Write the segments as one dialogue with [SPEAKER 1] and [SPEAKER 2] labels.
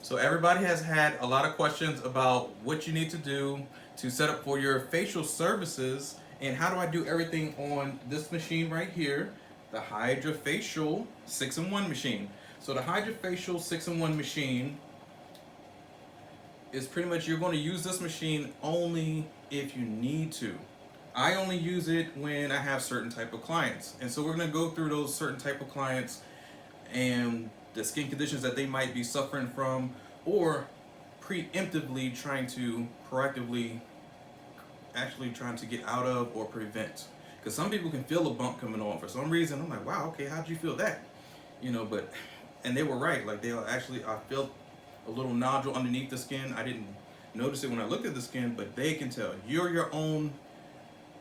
[SPEAKER 1] So everybody has had a lot of questions about what you need to do to set up for your facial services, and how do I do everything on this machine right here, the HydraFacial 6-in-1 machine. So the HydraFacial 6-in-1 machine is pretty much, you're going to use this machine only if you need to. I only use it when I have certain type of clients, and so we're going to go through those certain type of clients and the skin conditions that they might be suffering from, or preemptively trying to proactively actually trying to get out of or prevent. Because some people can feel a bump coming on for some reason. I'm like, wow, okay, how'd you feel that? But and they were right. Like, they actually, I felt a little nodule underneath the skin. I didn't notice it when I looked at the skin, but they can tell. You're your own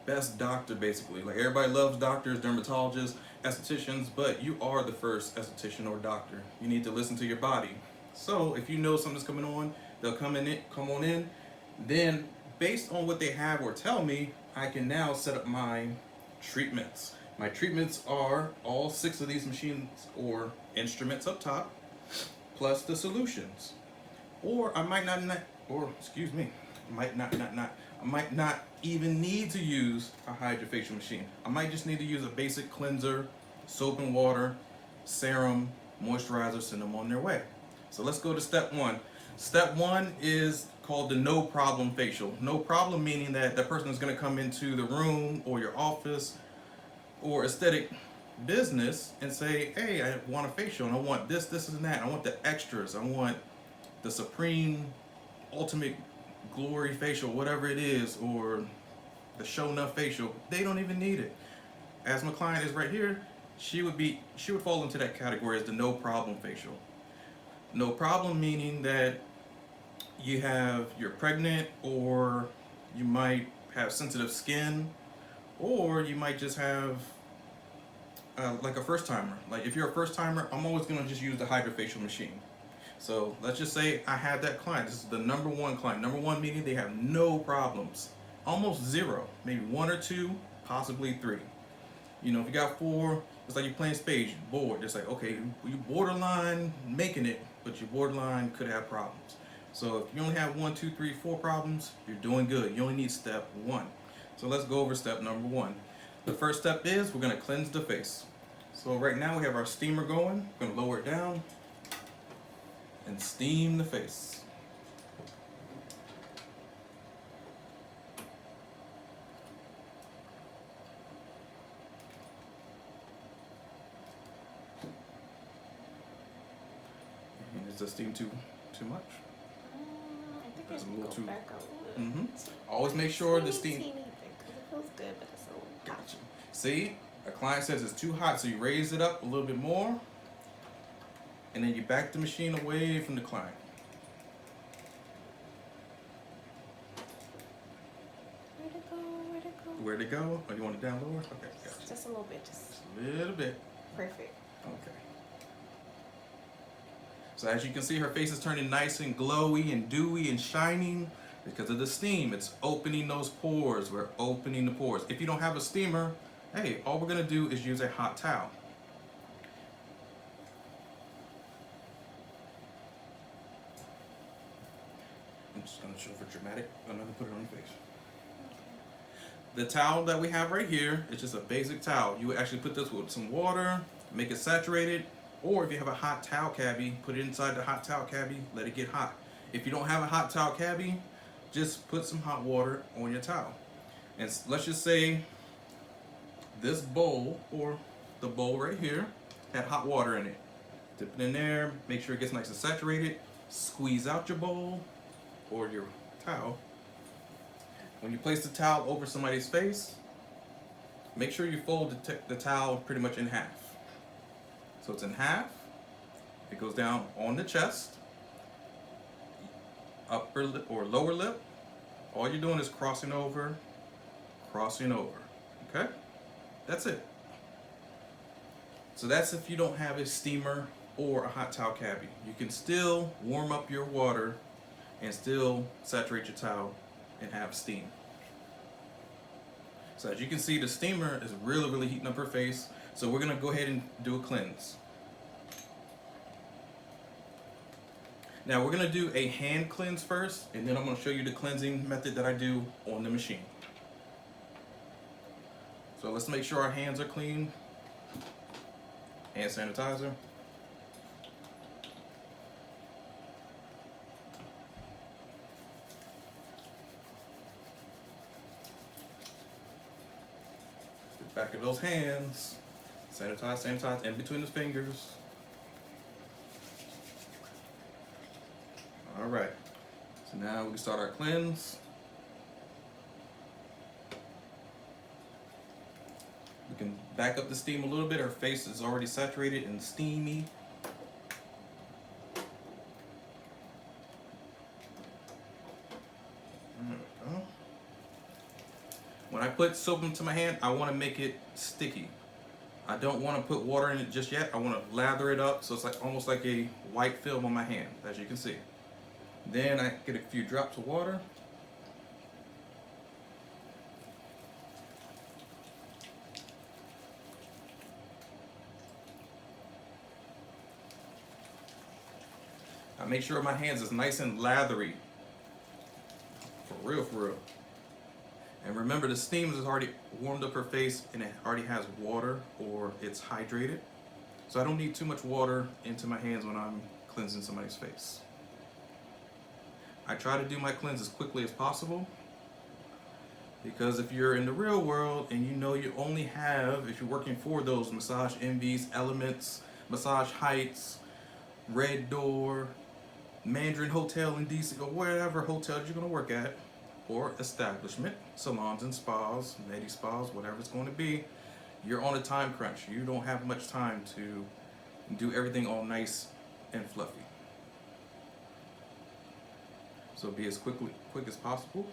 [SPEAKER 1] best doctor, basically. Like, everybody loves doctors, dermatologists, estheticians, but you are the first esthetician or doctor. You need to listen to your body. So if you know something's coming on, they'll come on in. Then, based on what they have or tell me, I can now set up my treatments. My treatments are all 6 of these machines or instruments up top, plus the solutions. Or I might not, or excuse me, I might not even need to use a HydraFacial machine. I might just need to use a basic cleanser, soap and water, serum, moisturizer, send them on their way. So let's go to step 1. Step 1 is called the no problem facial. No problem meaning that that person is going to come into the room or your office or aesthetic business and say, hey, I want a facial and I want this, this, and that. I want the extras. I want the supreme, ultimate glory facial, whatever it is, or the show enough facial. They don't even need it. As my client is right here, she would fall into that category as the no problem facial. No problem meaning that you're pregnant, or you might have sensitive skin, or you might just have like a first timer. Like, if you're a first timer, I'm always going to just use the HydraFacial machine. So let's just say I had that client. This is the number 1 client. Number 1 meaning they have no problems, almost zero, maybe 1 or 2, possibly 3. If you got 4, it's like you're playing spades, you're bored. It's like, okay, you borderline making it, but you borderline could have problems. So if you only have 1, 2, 3, 4 problems, you're doing good. You only need step 1. So let's go over step number 1. The first step is we're going to cleanse the face. So right now we have our steamer going. We're going to lower it down and steam the face. Is the steam too much?
[SPEAKER 2] I think
[SPEAKER 1] That's
[SPEAKER 2] it
[SPEAKER 1] a little
[SPEAKER 2] go
[SPEAKER 1] too.
[SPEAKER 2] back a little.
[SPEAKER 1] Always make sure the steam.
[SPEAKER 2] It feels good, but it's a little hot.
[SPEAKER 1] Gotcha. See, a client says it's too hot, so you raise it up a little bit more, and then you back the machine away from the client. Where'd it go? Oh, you want it down lower? Okay, gotcha.
[SPEAKER 2] Just a little bit, just
[SPEAKER 1] A little bit.
[SPEAKER 2] perfect.
[SPEAKER 1] Okay. So as you can see, her face is turning nice and glowy and dewy and shining because of the steam. It's opening those pores. We're opening the pores. If you don't have a steamer, hey, all we're going to do is use a hot towel. I'm just going to show for dramatic. I'm going to put it on your face. The towel that we have right here is just a basic towel. You would actually put this with some water, make it saturated, or if you have a hot towel cabbie, put it inside the hot towel cabbie, let it get hot. If you don't have a hot towel cabbie, just put some hot water on your towel. And let's just say this bowl, or the bowl right here, had hot water in it. Dip it in there, make sure it gets nice and saturated, squeeze out your bowl or your towel. When you place the towel over somebody's face, make sure you fold the towel pretty much in half. So it's in half, it goes down on the chest, upper lip or lower lip. All you're doing is crossing over, okay? That's it. So that's if you don't have a steamer or a hot towel cabbie. You can still warm up your water and still saturate your towel and have steam. So as you can see, the steamer is really heating up her face. So we're gonna go ahead and do a cleanse. Now we're gonna do a hand cleanse first, and then I'm gonna show you the cleansing method that I do on the machine. So let's make sure our hands are clean. Hand sanitizer. The back of those hands. Sanitize, sanitize in between the fingers. All right, so now we can start our cleanse. We can back up the steam a little bit. Our face is already saturated and steamy. There we go. When I put soap into my hand, I want to make it sticky. I don't want to put water in it just yet. I want to lather it up so it's like almost like a white film on my hand, as you can see. Then I get a few drops of water. I make sure my hands is nice and lathery. For real, for real. And remember, the steam has already warmed up her face and it already has water, or it's hydrated. So I don't need too much water into my hands when I'm cleansing somebody's face. I try to do my cleanse as quickly as possible, because if you're in the real world and you know you only have, if you're working for those Massage Envies, Elements, Massage Heights, Red Door, Mandarin Hotel in DC, or wherever hotels you're going to work at, or establishment, salons and spas, medi spas, whatever it's going to be, you're on a time crunch. You don't have much time to do everything all nice and fluffy. So be as quick as possible.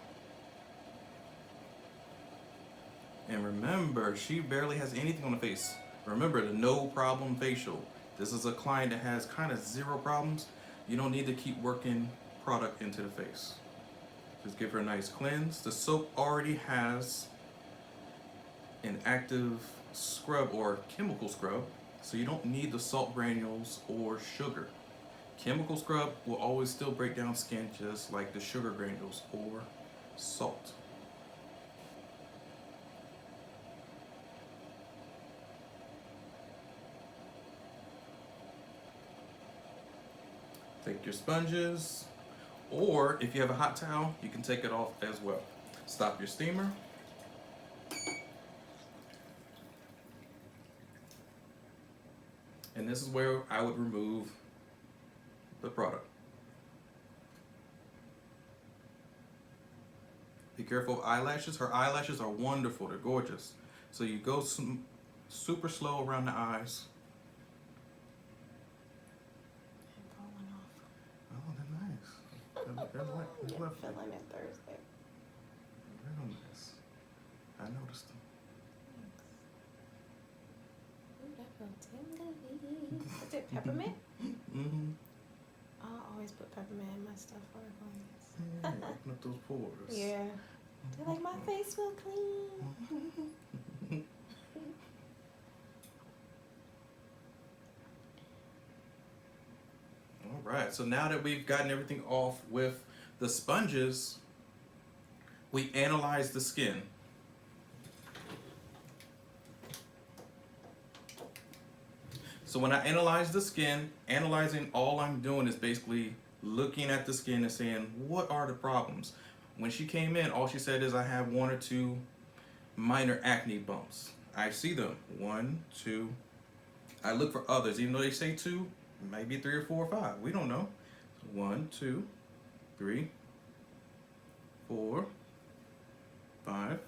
[SPEAKER 1] And remember, she barely has anything on the face. Remember, the no problem facial. This is a client that has kind of zero problems. You don't need to keep working product into the face. Just give her a nice cleanse. The soap already has an active scrub or chemical scrub, so you don't need the salt granules or sugar. Chemical scrub will always still break down skin just like the sugar granules or salt. Take your sponges, or if you have a hot towel, you can take it off as well. Stop your steamer. And this is where I would remove the product. Be careful of eyelashes. Her eyelashes are wonderful. They're gorgeous. So you go super slow around the eyes. Oh, they're nice. They're lovely.
[SPEAKER 2] Feeling it Thursday.
[SPEAKER 1] Real nice. I noticed them.
[SPEAKER 2] Ooh, that feels tingly. Is it peppermint?
[SPEAKER 1] Mm-hmm.
[SPEAKER 2] I always put peppermint in my stuff for
[SPEAKER 1] Yeah, open up those pores.
[SPEAKER 2] Yeah. They're like, my face feel clean.
[SPEAKER 1] All right, so now that we've gotten everything off with the sponges, we analyze the skin. So when I analyze the skin, analyzing, all I'm doing is basically looking at the skin and saying, what are the problems? When she came in, all she said is, I have 1 or 2 minor acne bumps. I see them, 1, 2. I look for others, even though they say 2, maybe 3 or 4 or 5. We don't know. 1, 2, 3, 4, 5,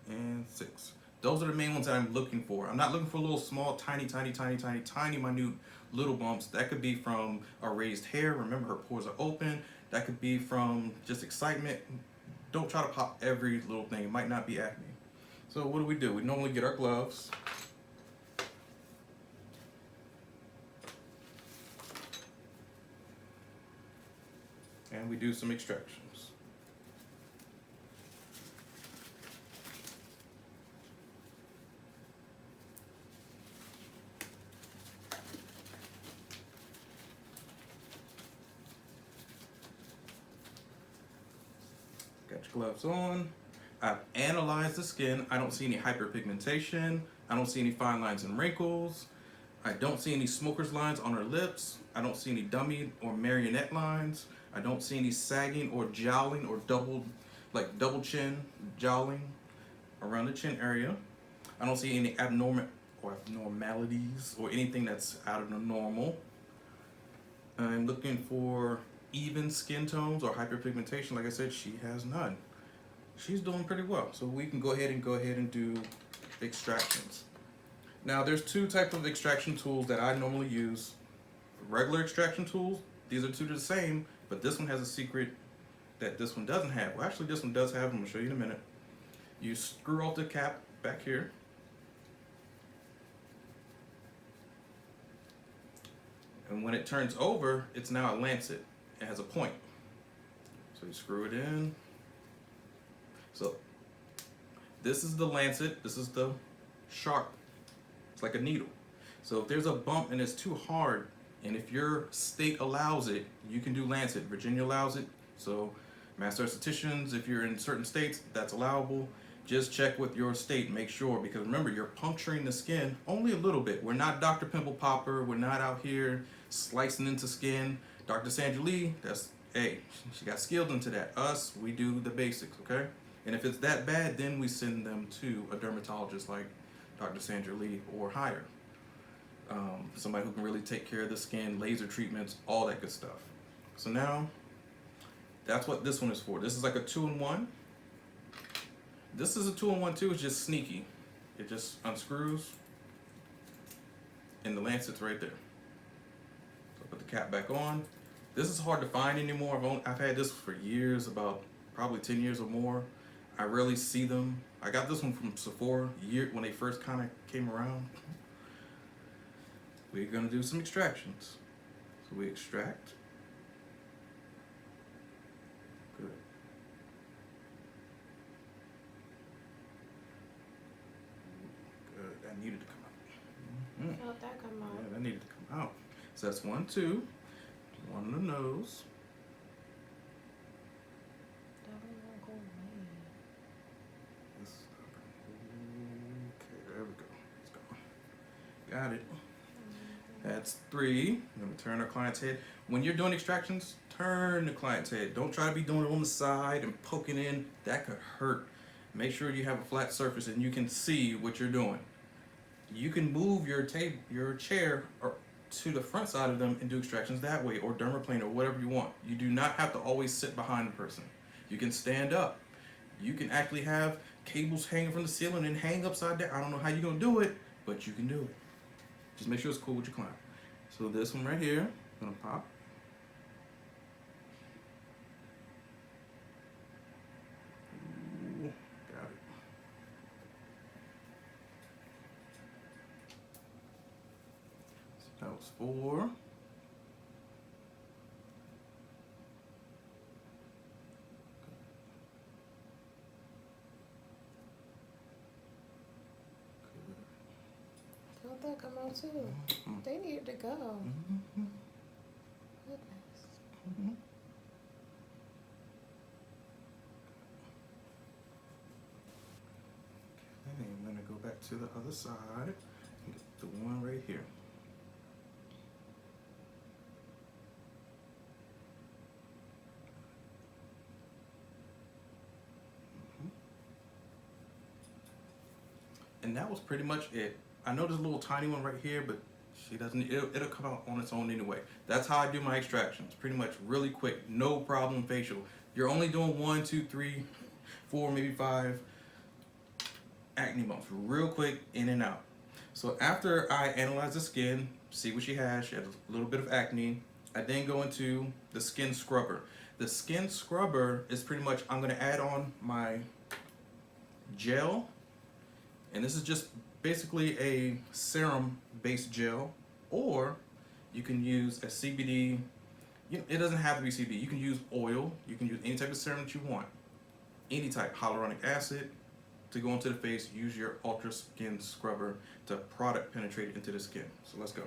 [SPEAKER 1] and 6. Those are the main ones that I'm looking for. I'm not looking for little small, tiny, minute little bumps. That could be from a raised hair. Remember, her pores are open. That could be from just excitement. Don't try to pop every little thing. It might not be acne. So what do? We normally get our gloves. And we do some extractions. Got your gloves on. I've analyzed the skin. I don't see any hyperpigmentation. I don't see any fine lines and wrinkles. I don't see any smoker's lines on her lips. I don't see any dummy or marionette lines. I don't see any sagging or jowling or double chin jowling around the chin area. I don't see any abnormalities or anything that's out of the normal. I'm looking for even skin tones or hyperpigmentation. Like I said, she has none. She's doing pretty well. So we can go ahead and do extractions. Now there's two types of extraction tools that I normally use. Regular extraction tools, these are two the same, but this one has a secret that this one doesn't have. Well, actually this one does have, I'm gonna show you in a minute. You screw off the cap back here. And when it turns over, it's now a lancet. It has a point. So you screw it in. So this is the lancet, this is the sharp. It's like a needle. So if there's a bump and it's too hard, and if your state allows it, you can do lancet. Virginia allows it. So master estheticians, if you're in certain states, that's allowable. Just check with your state, make sure, because remember, you're puncturing the skin only a little bit. We're not Dr. Pimple Popper. We're not out here slicing into skin. Dr. Sandra Lee, she got skilled into that. Us, we do the basics, okay? And if it's that bad, then we send them to a dermatologist like Dr. Sandra Lee or higher. Somebody who can really take care of the skin, laser treatments, all that good stuff. So now, that's what this one is for. This is like a 2-in-1. This is a 2-in-1 too, it's just sneaky. It just unscrews, and the lancet's right there. So put the cap back on. This is hard to find anymore. I've had this for years, about probably 10 years or more. I rarely see them. I got this one from Sephora when they first kind of came around. We're gonna do some extractions. So we extract. Good. Good, that needed to come out.
[SPEAKER 2] How'd that come out?
[SPEAKER 1] Yeah, that needed to come out. So that's 1, 2. One on the nose. Okay, there we go. It's gone. Got it. That's 3. I'm gonna turn our client's head. When you're doing extractions, turn the client's head. Don't try to be doing it on the side and poking in. That could hurt. Make sure you have a flat surface and you can see what you're doing. You can move your chair to the front side of them and do extractions that way, or dermaplane, or whatever you want. You do not have to always sit behind the person. You can stand up. You can actually have cables hanging from the ceiling and hang upside down. I don't know how you're gonna do it, but you can do it. Just make sure it's cool with your client. So this one right here, gonna pop. Ooh, got it. So that was 4.
[SPEAKER 2] How'd that come out too? They needed to go.
[SPEAKER 1] Mm-hmm.
[SPEAKER 2] Goodness.
[SPEAKER 1] Mm-hmm. Okay, I'm gonna go back to the other side and get the one right here. And that was pretty much it. I know there's a little tiny one right here, but she doesn't, it'll come out on its own anyway. That's how I do my extractions. Pretty much really quick, no problem facial. You're only doing 1, 2, 3, 4, maybe 5 acne bumps. Real quick, in and out. So after I analyze the skin, see what she has a little bit of acne, I then go into the skin scrubber. The skin scrubber is pretty much, I'm gonna add on my gel, and this is just basically a serum based gel, or you can use a CBD. It doesn't have to be CBD. You can use oil. You can use any type of serum that you want. Any type, hyaluronic acid to go into the face. Use your ultra skin scrubber to product penetrate into the skin. So let's go.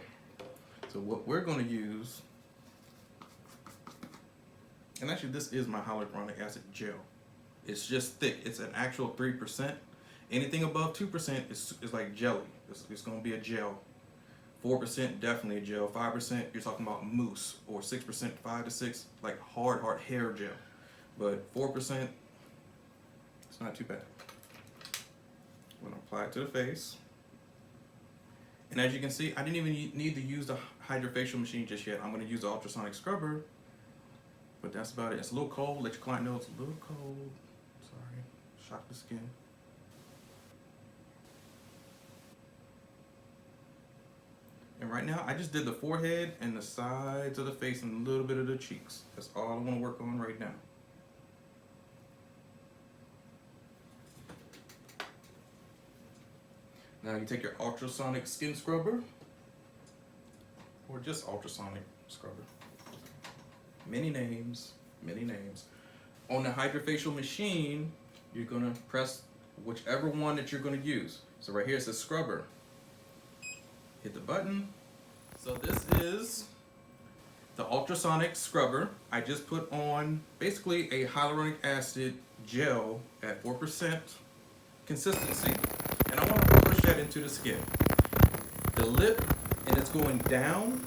[SPEAKER 1] So what we're going to use, and actually this is my hyaluronic acid gel. It's just thick. It's an actual 3%. Anything above 2% is like jelly. It's going to be a gel. 4% definitely a gel. 5% you're talking about mousse, or 6%, 5 to 6 like hard hair gel. But 4%, it's not too bad. I'm going to apply it to the face. And as you can see, I didn't even need to use the HydraFacial machine just yet. I'm going to use the ultrasonic scrubber. But that's about it. It's a little cold. Let your client know it's a little cold. Sorry. Shock the skin. And right now, I just did the forehead and the sides of the face and a little bit of the cheeks. That's all I want to work on right now. Now you take your ultrasonic skin scrubber, or just ultrasonic scrubber. Many names, many names. On the HydraFacial machine, you're gonna press whichever one that you're gonna use. So right here it says scrubber. Hit the button. So this is the ultrasonic scrubber. I just put on basically a hyaluronic acid gel at 4% consistency. And I want to push that into the skin. The lip, and it's going down,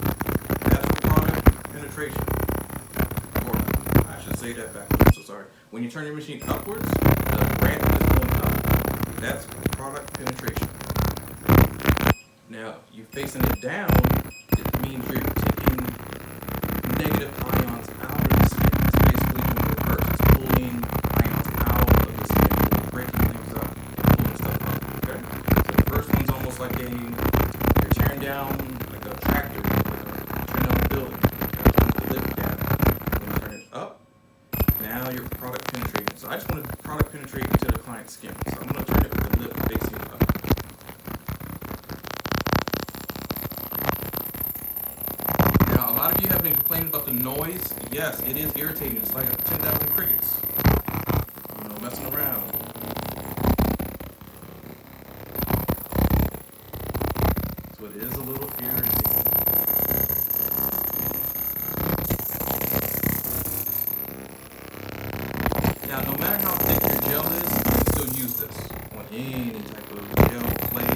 [SPEAKER 1] that's product penetration. Or I should say that backwards, I'm so sorry. When you turn your machine upwards, the brand is going up. That's product penetration. Now, you facing it down, it means you're taking negative ions out of the skin. It's basically doing the reverse. It's pulling ions out of the skin, breaking things up, pulling stuff up. Okay? So the first one's almost like you're tearing down like a tractor, tearing down a building. You turn the lip down. When you turn it up, now you're product penetrating. So I just want to product penetrate into the client's skin. So I'm going to turn it with the lip facing up. A lot of you have been complaining about the noise. Yes, it is irritating. It's like 10,000 crickets, messing around. So it is a little irritating. Now, no matter how thick your gel is, you can still use this on any type of gel plate.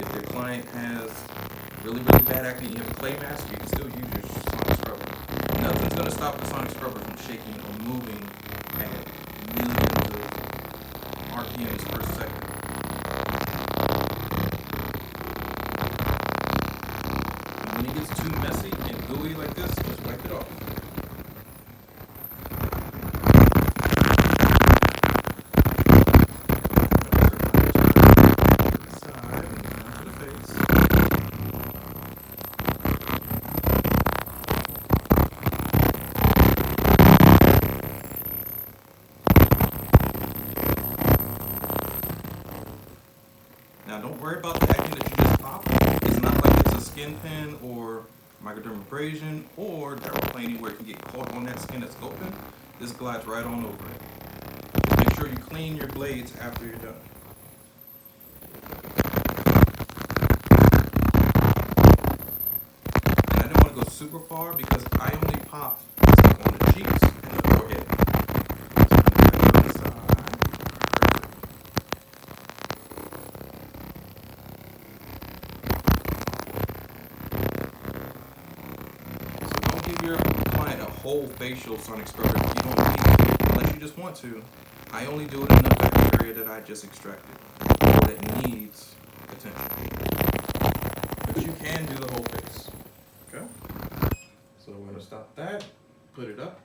[SPEAKER 1] If your client has really bad acne, you have a clay mask, you can still use your sonic scrubber. Nothing's going to stop the sonic scrubber from shaking or moving at millions of RPMs per second. And when it gets too messy and gooey like this, just wipe it off. Now don't worry about the acne that you just popped. It's not like it's a skin pen or microdermabrasion or dermaplaning where it can get caught on that skin that's open. This glides right on over it. Just make sure you clean your blades after you're done. And I didn't want to go super far because I only pop on the cheeks and the forehead. Give your client a whole facial sonic scrubber if you don't need to, unless you just want to. I only do it enough in the area that I just extracted, or that needs attention. But you can do the whole face. Okay? So we're gonna stop that, put it up.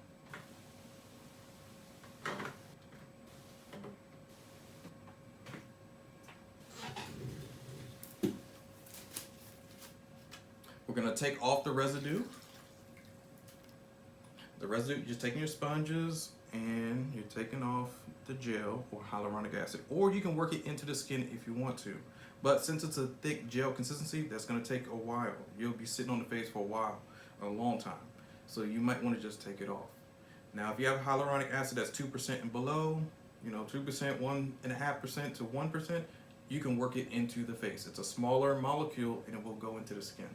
[SPEAKER 1] We're gonna take off the residue. The residue, you're just taking your sponges and you're taking off the gel or hyaluronic acid, or you can work it into the skin if you want to. But since it's a thick gel consistency, that's going to take a while. You'll be sitting on the face for a while, a long time. So you might want to just take it off. Now, if you have hyaluronic acid that's 2% and below, 2%, 1.5% to 1%, you can work it into the face. It's a smaller molecule and it will go into the skin.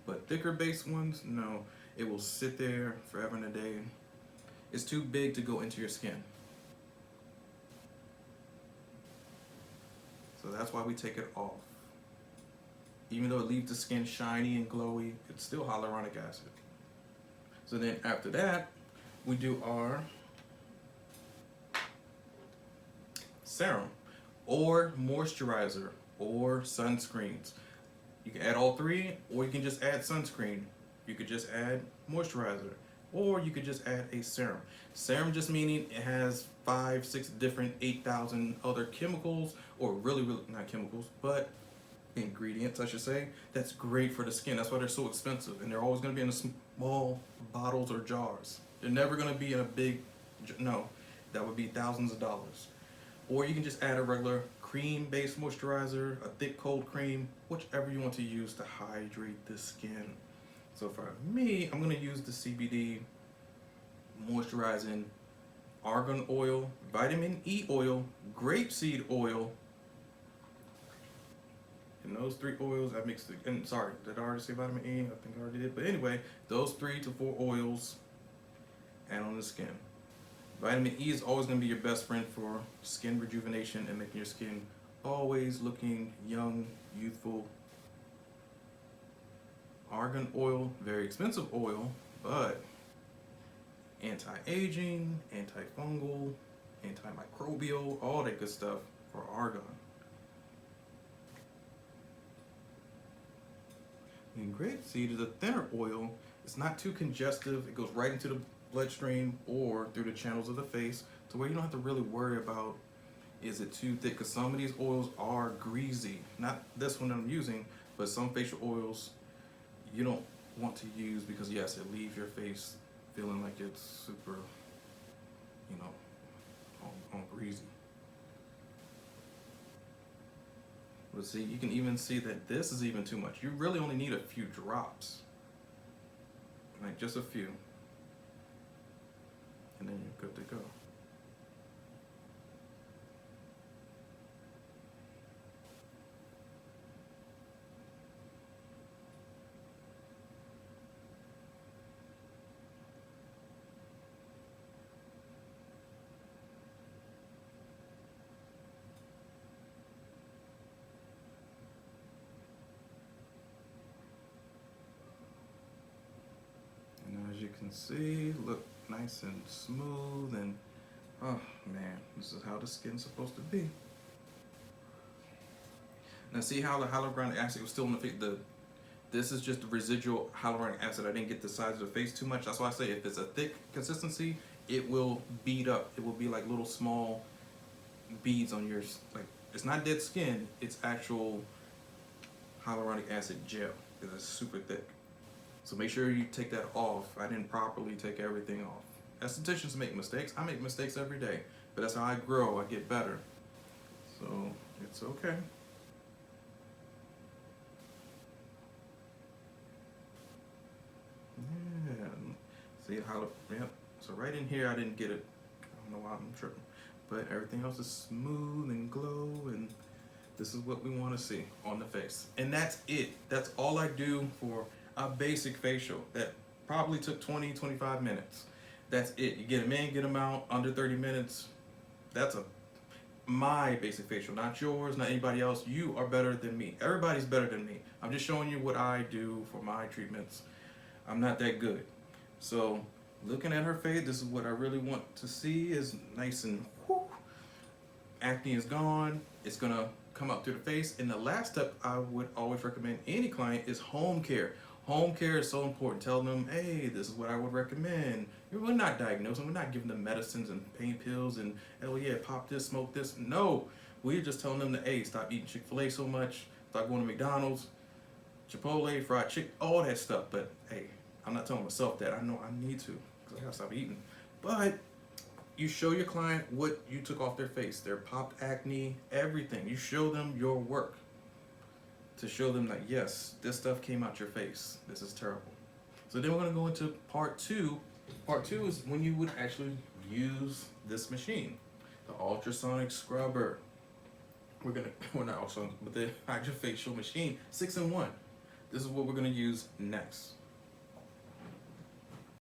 [SPEAKER 1] But thicker base ones, no. It will sit there forever and a day. It's too big to go into your skin. So that's why we take it off. Even though it leaves the skin shiny and glowy, it's still hyaluronic acid. So then after that, we do our serum or moisturizer or sunscreens. You can add all three, or you can just add sunscreen. You could just add moisturizer, or you could just add a serum. Serum just meaning it has 5, 6 different 8,000 other chemicals, or really not chemicals, but ingredients, I should say. That's great for the skin. That's why they're so expensive, and they're always going to be in small bottles or jars. They're never going to be in a big, no, that would be thousands of dollars. Or you can just add a regular cream-based moisturizer, a thick cold cream, whichever you want to use to hydrate the skin. So for me, I'm going to use the CBD moisturizing argan oil, vitamin E oil, grapeseed oil, and those 3 oils I mixed it. And sorry, did I already say vitamin E? I think I already did. But anyway, those 3 to 4 oils and on the skin. Vitamin E is always going to be your best friend for skin rejuvenation and making your skin always looking young, youthful. Argan oil, very expensive oil, but anti-aging, antifungal, antimicrobial, all that good stuff for argan. And grapeseed is a thinner oil. It's not too congestive. It goes right into the bloodstream or through the channels of the face to where you don't have to really worry about is it too thick, because some of these oils are greasy. Not this one that I'm using, but some facial oils you don't want to use because yes, it leaves your face feeling like it's super, you know, on greasy. But see, you can even see that this is even too much. You really only need a few drops, like just a few, and then you're good to go. As you can see, look nice and smooth, and oh man, this is how the skin's supposed to be. Now see how the hyaluronic acid was still in the face? This is just the residual hyaluronic acid. I didn't get the size of the face too much. That's why I say if it's a thick consistency, it will bead up. It will be like little small beads on yours. Like, it's not dead skin, it's actual hyaluronic acid gel because it's super thick. So make sure you take that off. I didn't properly take everything off. Estheticians make mistakes. I make mistakes every day, but that's how I grow. I get better. So it's okay. Yeah. See how? Yep. So right in here, I didn't get it. I don't know why I'm tripping, but everything else is smooth and glow, and this is what we want to see on the face. And that's it. That's all I do for a basic facial that probably took 20-25 minutes. That's it. You get them in, get them out under 30 minutes. That's my basic facial, not yours, not anybody else. You are better than me. Everybody's better than me. I'm just showing you what I do for my treatments. I'm not that good. So looking at her face, this is what I really want to see is nice and whoo. Acne is gone. It's gonna come up through the face. And the last step I would always recommend any client is home care. Home care is so important. Tell them, hey, this is what I would recommend. We're not diagnosing. We're not giving them medicines and pain pills and, oh yeah, pop this, smoke this. No, we're just telling them to, hey, stop eating Chick-fil-A so much. Stop going to McDonald's, Chipotle, fried chicken, all that stuff. But hey, I'm not telling myself that. I know I need to because I gotta stop eating. But you show your client what you took off their face, their popped acne, everything. You show them your work to show them that, yes, this stuff came out your face. This is terrible. So then we're going to go into part 2. Part 2 is when you would actually use this machine, the ultrasonic scrubber. We're not ultrasonic, but the HydraFacial machine, 6-in-1. This is what we're going to use next.